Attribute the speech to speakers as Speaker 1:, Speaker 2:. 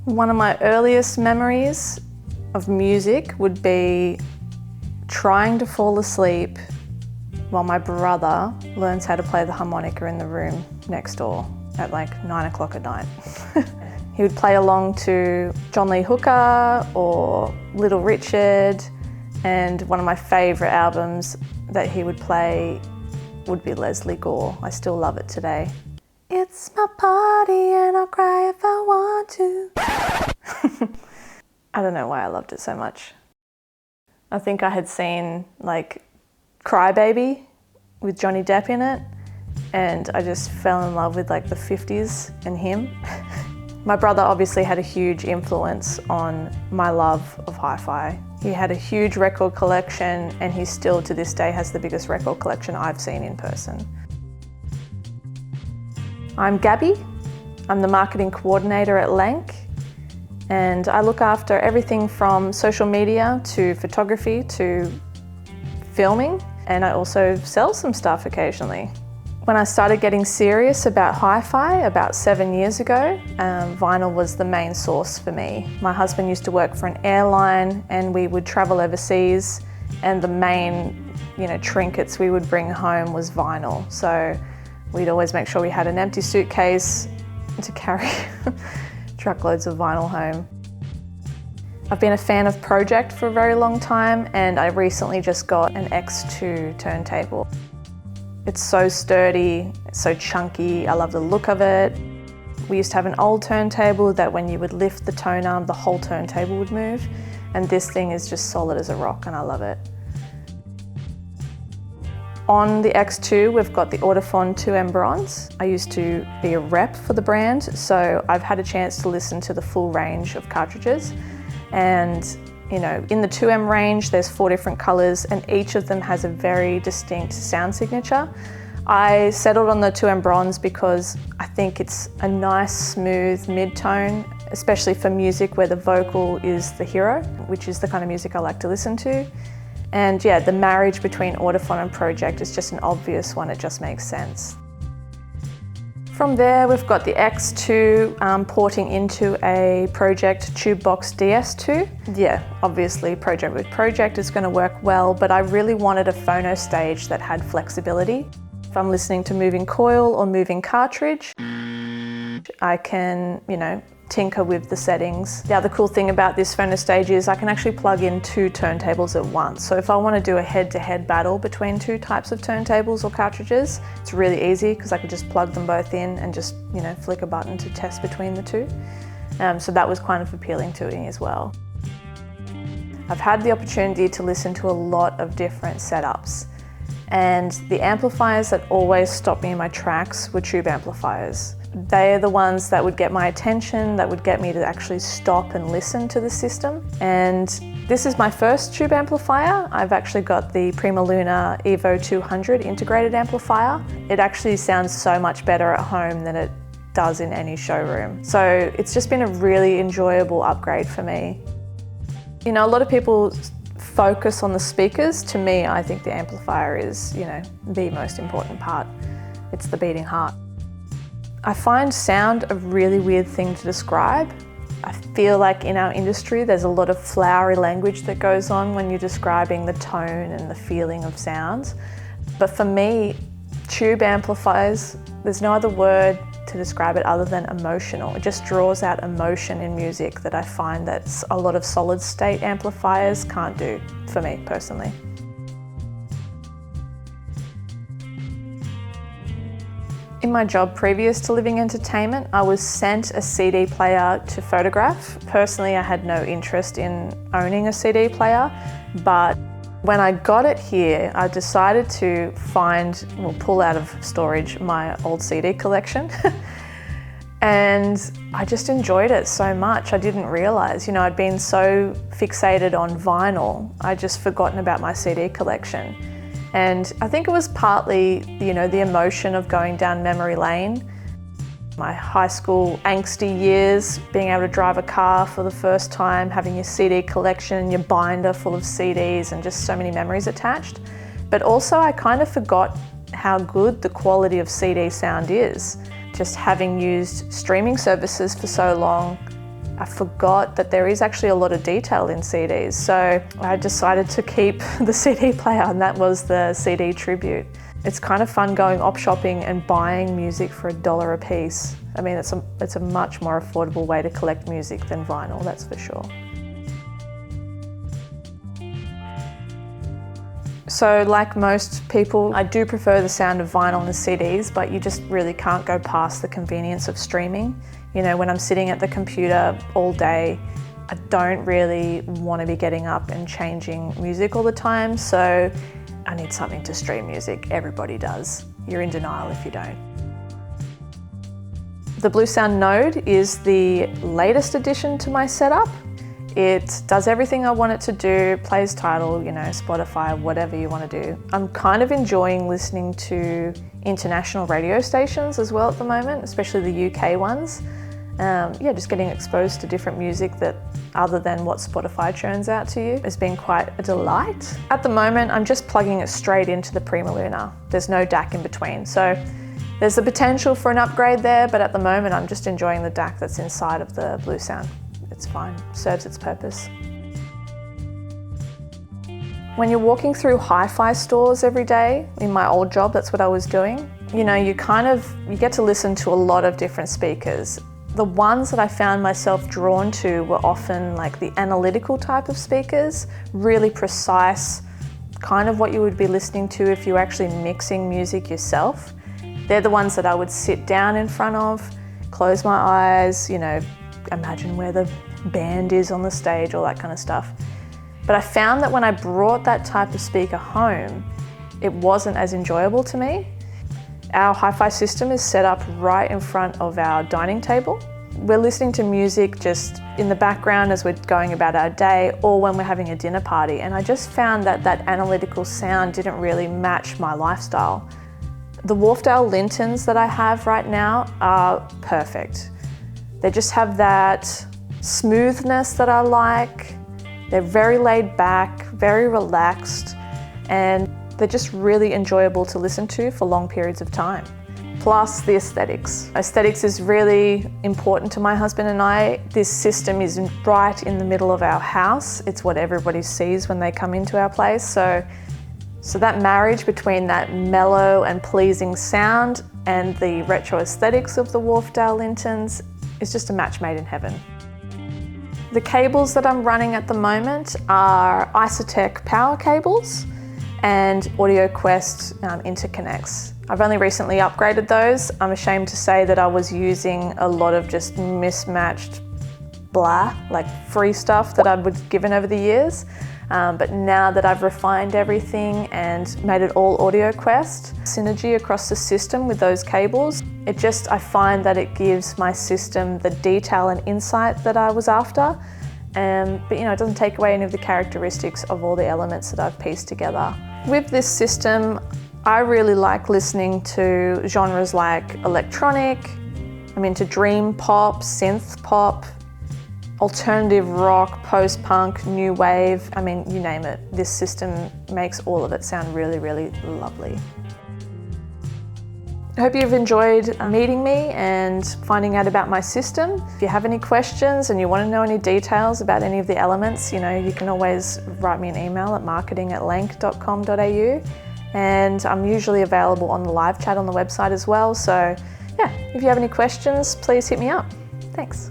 Speaker 1: One of my earliest memories of music would be trying to fall asleep while my brother learns how to play the harmonica in the room next door at like 9 o'clock at night. He would play along to John Lee Hooker or Little Richard, and one of my favourite albums that he would play would be Leslie Gore. I still love it today. It's my party and I'll cry if I want to. I don't know why I loved it so much. I think I had seen like Cry Baby with Johnny Depp in it, and I just fell in love with like the 50s and him. My brother obviously had a huge influence on my love of hi-fi. He had a huge record collection, and he still to this day has the biggest record collection I've seen in person. I'm Gabi. I'm the marketing coordinator at Lank, and I look after everything from social media to photography to filming, and I also sell some stuff occasionally. When I started getting serious about hi-fi about 7 years ago, vinyl was the main source for me. My husband used to work for an airline, and we would travel overseas, and the main, trinkets we would bring home was vinyl. So we'd always make sure we had an empty suitcase to carry truckloads of vinyl home. I've been a fan of Project for a very long time, and I recently just got an X2 turntable. It's so sturdy, it's so chunky, I love the look of it. We used to have an old turntable that when you would lift the tone arm, the whole turntable would move, and this thing is just solid as a rock and I love it. On the X2, we've got the Audifon 2M bronze. I used to be a rep for the brand, so I've had a chance to listen to the full range of cartridges. And in the 2M range, there's 4 different colors, and each of them has a very distinct sound signature. I settled on the 2M bronze because I think it's a nice, smooth mid-tone, especially for music where the vocal is the hero, which is the kind of music I like to listen to. And yeah, the marriage between Audifon and Project is just an obvious one, it just makes sense. From there, we've got the X2 porting into a Project Tube Box DS2. Yeah, obviously Project with Project is going to work well, but I really wanted a phono stage that had flexibility. If I'm listening to moving coil or moving cartridge, I can, tinker with the settings. The other cool thing about this phono stage is I can actually plug in 2 turntables at once. So if I want to do a head-to-head battle between 2 types of turntables or cartridges, it's really easy because I can just plug them both in and just, flick a button to test between the 2. So that was kind of appealing to me as well. I've had the opportunity to listen to a lot of different setups, and the amplifiers that always stopped me in my tracks were tube amplifiers. They're the ones that would get my attention, that would get me to actually stop and listen to the system. And this is my first tube amplifier. I've actually got the Prima Luna Evo 200 integrated amplifier. It actually sounds so much better at home than it does in any showroom. So it's just been a really enjoyable upgrade for me. A lot of people focus on the speakers. To me, I think the amplifier is, the most important part. It's the beating heart. I find sound a really weird thing to describe. I feel like in our industry there's a lot of flowery language that goes on when you're describing the tone and the feeling of sounds. But for me, tube amplifiers, there's no other word to describe it other than emotional. It just draws out emotion in music that I find that a lot of solid state amplifiers can't do, for me personally. In my job previous to Living Entertainment, I was sent a CD player to photograph. Personally, I had no interest in owning a CD player, but when I got it here, I decided to pull out of storage my old CD collection. And I just enjoyed it so much. I didn't realise, I'd been so fixated on vinyl, I'd just forgotten about my CD collection. And I think it was partly, the emotion of going down memory lane. My high school angsty years, being able to drive a car for the first time, having your CD collection, your binder full of CDs, and just so many memories attached. But also I kind of forgot how good the quality of CD sound is. Just having used streaming services for so long, I forgot that there is actually a lot of detail in CDs. So I decided to keep the CD player, and that was the CD Tribute. It's kind of fun going op shopping and buying music for $1 a piece. I mean, it's a much more affordable way to collect music than vinyl, that's for sure. So like most people, I do prefer the sound of vinyl and CDs, but you just really can't go past the convenience of streaming. You know, when I'm sitting at the computer all day, I don't really want to be getting up and changing music all the time, so I need something to stream music. Everybody does. You're in denial if you don't. The Bluesound Node is the latest addition to my setup. It does everything I want it to do, plays Tidal, you know, Spotify, whatever you want to do. I'm kind of enjoying listening to international radio stations as well at the moment, especially the UK ones. Yeah, just getting exposed to different music that other than what Spotify churns out to you has been quite a delight. At the moment, I'm just plugging it straight into the Prima Luna. There's no DAC in between. So there's the potential for an upgrade there, but at the moment, I'm just enjoying the DAC that's inside of the Bluesound. It's fine, serves its purpose. When you're walking through hi-fi stores every day, in my old job, that's what I was doing, you know, you get to listen to a lot of different speakers. The ones that I found myself drawn to were often like the analytical type of speakers, really precise, kind of what you would be listening to if you were actually mixing music yourself. They're the ones that I would sit down in front of, close my eyes, you know, imagine where the band is on the stage, all that kind of stuff. But I found that when I brought that type of speaker home, it wasn't as enjoyable to me. Our hi-fi system is set up right in front of our dining table. We're listening to music just in the background as we're going about our day or when we're having a dinner party, and I just found that that analytical sound didn't really match my lifestyle. The Wharfedale Lintons that I have right now are perfect. They just have that smoothness that I like. They're very laid back, very relaxed, and they're just really enjoyable to listen to for long periods of time. Plus the aesthetics. Aesthetics is really important to my husband and I. This system is right in the middle of our house. It's what everybody sees when they come into our place. So that marriage between that mellow and pleasing sound and the retro aesthetics of the Wharfedale Lintons is just a match made in heaven. The cables that I'm running at the moment are Isotech power cables and AudioQuest interconnects. I've only recently upgraded those. I'm ashamed to say that I was using a lot of just mismatched blah, like free stuff that I'd given over the years. But now that I've refined everything and made it all AudioQuest, synergy across the system with those cables, I find that it gives my system the detail and insight that I was after. But you know, it doesn't take away any of the characteristics of all the elements that I've pieced together. With this system, I really like listening to genres like electronic, I'm into dream pop, synth pop, alternative rock, post-punk, new wave, I mean, you name it. This system makes all of it sound really, really lovely. I hope you've enjoyed meeting me and finding out about my system. If you have any questions and you want to know any details about any of the elements, you know, you can always write me an email at marketing@lenk.com.au, and I'm usually available on the live chat on the website as well. So yeah, if you have any questions, please hit me up. Thanks.